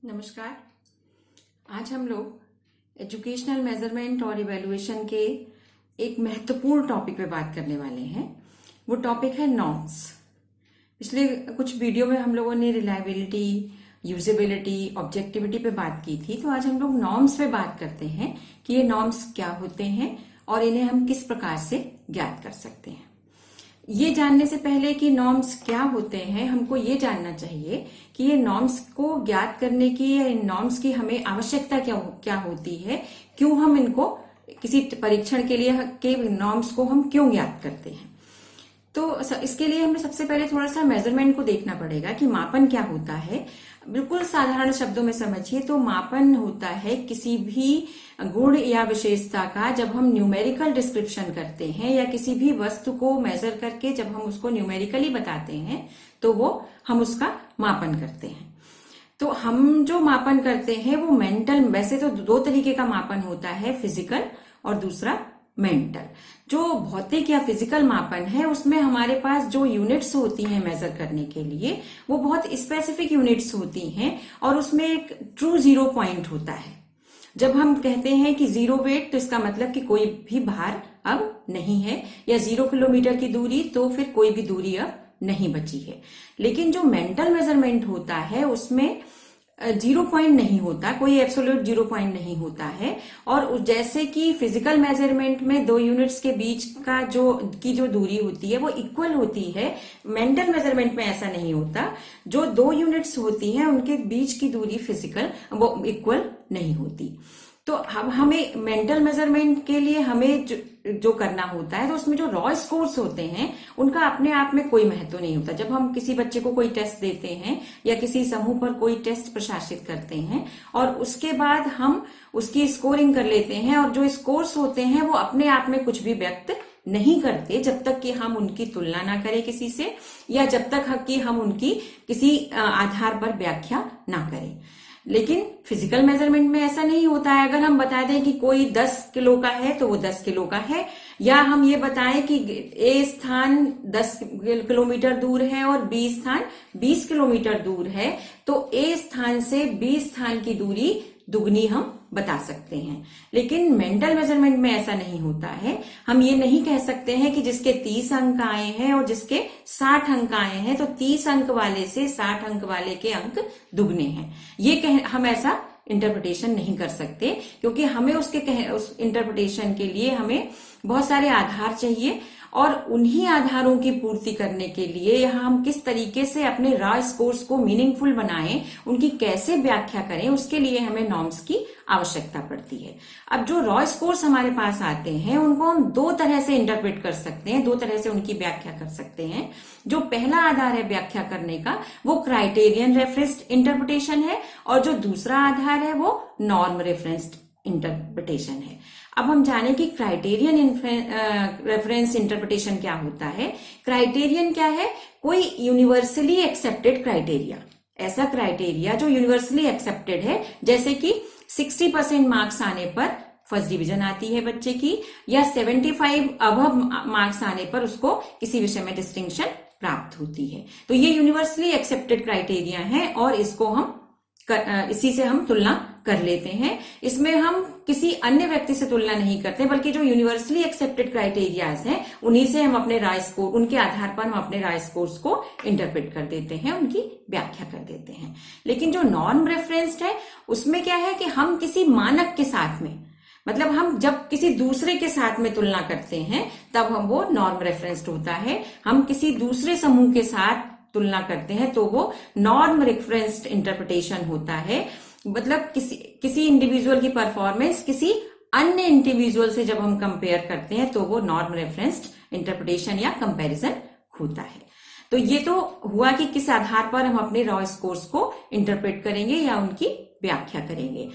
नमस्कार। आज हम लोग एजुकेशनल मेजरमेंट और इवैल्यूएशन के एक महत्वपूर्ण टॉपिक पे बात करने वाले हैं। वो टॉपिक है नॉर्म्स। पिछले कुछ वीडियो में हम लोगों ने रिलायबिलिटी, यूजेबिलिटी, ऑब्जेक्टिविटी पे बात की थी। तो आज हम लोग नॉर्म्स पे बात करते हैं कि ये नॉर्म्स क्या होते हैं और इन्हें हम किस प्रकार से ज्ञात कर सकते हैं। ये जानने से पहले कि नॉर्म्स क्या होते हैं, हमको ये जानना चाहिए कि ये नॉर्म्स को ज्ञात करने की या इन नॉर्म्स की हमें आवश्यकता क्या होती है, क्यों हम इनको किसी परीक्षण के लिए के नॉर्म्स को हम क्यों ज्ञात करते हैं। तो इसके लिए हमें सबसे पहले थोड़ा सा मेजरमेंट को देखना पड़ेगा कि मापन क्या होता है। बिल्कुल साधारण शब्दों में समझिए तो मापन होता है किसी भी गुण या विशेषता का जब हम न्यूमेरिकल डिस्क्रिप्शन करते हैं या किसी भी वस्तु को मेजर करके जब हम उसको न्यूमेरिकली बताते हैं तो वो हम उसका मापन करते हैं। तो हम जो मापन करते हैं वो मेंटल, वैसे तो दो तरीके का मापन होता है, फिजिकल और दूसरा मेंटल। जो भौतिक या फिजिकल मापन है उसमें हमारे पास जो यूनिट्स होती हैं मेजर करने के लिए वो बहुत स्पेसिफिक यूनिट्स होती हैं और उसमें एक ट्रू जीरो पॉइंट होता है। जब हम कहते हैं कि जीरो वेट तो इसका मतलब कि कोई भी भार अब नहीं है, या 0 किलोमीटर की दूरी तो फिर कोई भी दूरी अब नहीं बची है। लेकिन जो मेंटल मेजरमेंट होता है उसमें 0 पॉइंट नहीं होता, कोई एब्सोल्यूट 0 पॉइंट नहीं होता है। और जैसे कि फिजिकल मेजरमेंट में दो यूनिट्स के बीच का जो दूरी होती है वो इक्वल होती है, मेंटल मेजरमेंट में ऐसा नहीं होता। जो दो यूनिट्स होती हैं उनके बीच की दूरी फिजिकल वो इक्वल नहीं होती। तो अब हमें मेंटल मेजरमेंट के लिए हमें जो करना होता है तो उसमें जो रॉ स्कोर्स होते हैं उनका अपने आप में कोई महत्व नहीं होता। जब हम किसी बच्चे को कोई टेस्ट देते हैं या किसी समूह पर कोई टेस्ट प्रशासित करते हैं और उसके बाद हम उसकी स्कोरिंग कर लेते हैं और जो स्कोर्स होते हैं वो अपने आप में कुछ भी व्यक्त नहीं करते जब तक कि हम उनकी तुलना ना करें किसी से, या जब तक कि हम उनकी किसी आधार पर व्याख्या ना करें। लेकिन फिजिकल मेजरमेंट में ऐसा नहीं होता है। अगर हम बता दें कि कोई 10 किलो का है तो वो 10 किलो का है, या हम ये बताएं कि ए स्थान 10 किलोमीटर दूर है और बी स्थान 20 किलोमीटर दूर है, तो ए स्थान से बी स्थान की दूरी दुगनी हम बता सकते हैं। लेकिन मेंटल मेजरमेंट में ऐसा नहीं होता है। हम ये नहीं कह सकते हैं कि जिसके 30 अंक आए हैं और जिसके 60 अंक आए हैं तो 30 अंक वाले से 60 अंक वाले के अंक दुगने हैं। हम ऐसा इंटरप्रिटेशन नहीं कर सकते, क्योंकि हमें उस इंटरप्रिटेशन के लिए हमें बहुत सारे आधार चाहिए और उन्हीं आधारों की पूर्ति करने के लिए यहाँ हम किस तरीके से अपने रॉ स्कोर्स को मीनिंगफुल बनाएं, उनकी कैसे व्याख्या करें, उसके लिए हमें नॉर्म्स की आवश्यकता पड़ती है। अब जो रॉ स्कोर्स हमारे पास आते हैं उनको हम दो तरह से इंटरप्रेट कर सकते हैं, दो तरह से उनकी व्याख्या कर सकते हैं। जो पहला आधार है व्याख्या करने का वो क्राइटेरियन रेफरेंस्ड इंटरप्रिटेशन है और जो दूसरा आधार है वो नॉर्म रेफरेंस्ड इंटरप्रिटेशन है। अब हम जाने कि क्राइटेरियन रेफरेंस इंटरप्रिटेशन क्या होता है। क्राइटेरियन क्या है? कोई यूनिवर्सली एक्सेप्टेड क्राइटेरिया, ऐसा क्राइटेरिया जो यूनिवर्सली एक्सेप्टेड है, जैसे कि 60% मार्क्स आने पर फर्स्ट डिवीजन आती है बच्चे की, या 75 अबव मार्क्स आने पर उसको किसी विषय में डिस्टिंक्शन प्राप्त होती है। तो ये यूनिवर्सली एक्सेप्टेड क्राइटेरिया है और इसको हम इसी से हम तुलना कर लेते हैं। इसमें हम किसी अन्य व्यक्ति से तुलना नहीं करते, बल्कि जो यूनिवर्सली एक्सेप्टेड क्राइटेरियाज हैं उन्हीं से हम अपने रॉ स्कोर, उनके आधार पर हम अपने रॉ स्कोर्स को इंटरप्रेट कर देते हैं, उनकी व्याख्या कर देते हैं। लेकिन जो नॉर्म रेफरेंस्ड है उसमें क्या है कि हम किसी मानक के साथ में, मतलब हम जब किसी दूसरे के साथ में तुलना करते हैं तब हम वो नॉर्म रेफरेंस्ड होता है। हम किसी दूसरे समूह के साथ तुलना करते हैं तो वो नॉर्म रेफरेंस्ड इंटरप्रिटेशन होता है। मतलब किसी इंडिविजुअल की परफॉर्मेंस किसी अन्य इंडिविजुअल से जब हम कंपेयर करते हैं तो वो नॉर्म रेफरेंस्ड इंटरप्रिटेशन या कंपैरिजन होता है। तो ये तो हुआ कि किस आधार पर हम अपने रॉ स्कोर्स को इंटरप्रेट करेंगे या उनकी व्याख्या करेंगे।